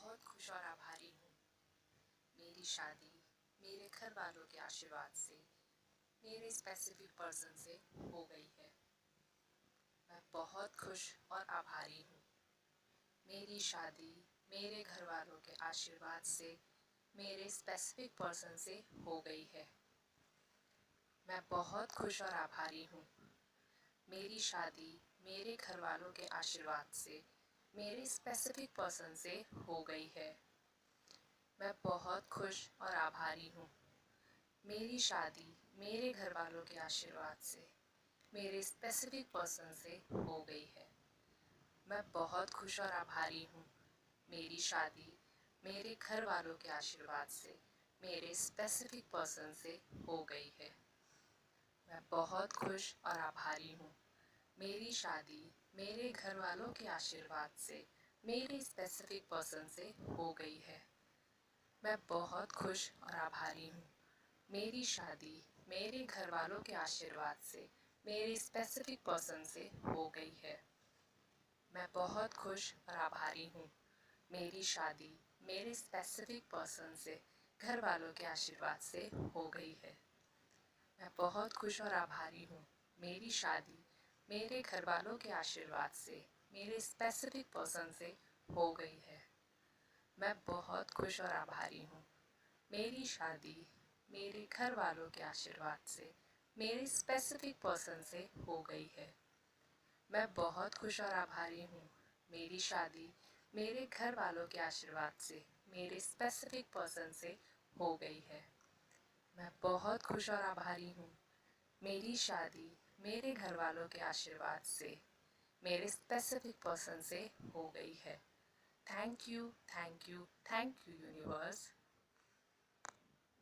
बहुत खुश और आभारी हूँ। मेरी शादी मेरे घर वालों के आशीर्वाद से मेरे स्पेसिफिक पर्सन से हो गई है। मैं बहुत खुश और आभारी हूँ। मेरी शादी मेरे घर वालों के आशीर्वाद से मेरे स्पेसिफिक पर्सन से हो गई है। मैं बहुत खुश और आभारी हूँ। मेरी शादी मेरे घर वालों के आशीर्वाद से मेरे स्पेसिफिक पर्सन से हो गई है। मैं बहुत खुश और आभारी हूँ। मेरी शादी मेरे घर वालों के आशीर्वाद से मेरे स्पेसिफिक पर्सन से हो गई है। मैं बहुत खुश और आभारी हूँ। मेरी शादी मेरे घर वालों के आशीर्वाद से मेरे स्पेसिफिक पर्सन से हो गई है। मैं बहुत खुश और आभारी हूँ। मेरी शादी मेरे घर वालों के आशीर्वाद से मेरे स्पेसिफिक पर्सन से हो गई है। मैं बहुत खुश और आभारी हूँ। मेरी शादी मेरे घर वालों के आशीर्वाद से मेरे स्पेसिफिक पर्सन से हो गई है। मैं बहुत खुश और आभारी हूँ। मेरी शादी मेरे स्पेसिफिक पर्सन से घर वालों के आशीर्वाद से हो गई है। मैं बहुत खुश और आभारी हूँ। मेरी शादी मेरे घर वालों के आशीर्वाद से मेरे स्पेसिफिक पर्सन से हो गई है। मैं बहुत खुश और आभारी हूँ। मेरी शादी मेरे घर वालों के आशीर्वाद से मेरे स्पेसिफिक पर्सन से हो गई है। मैं बहुत खुश और आभारी हूँ। मेरी शादी मेरे घर वालों के आशीर्वाद से मेरे स्पेसिफिक पर्सन से हो गई है। मैं बहुत खुश और आभारी हूँ। मेरी शादी मेरे घर वालों के आशीर्वाद से मेरे स्पेसिफिक पर्सन से हो गई है। Thank you, thank you, thank you universe.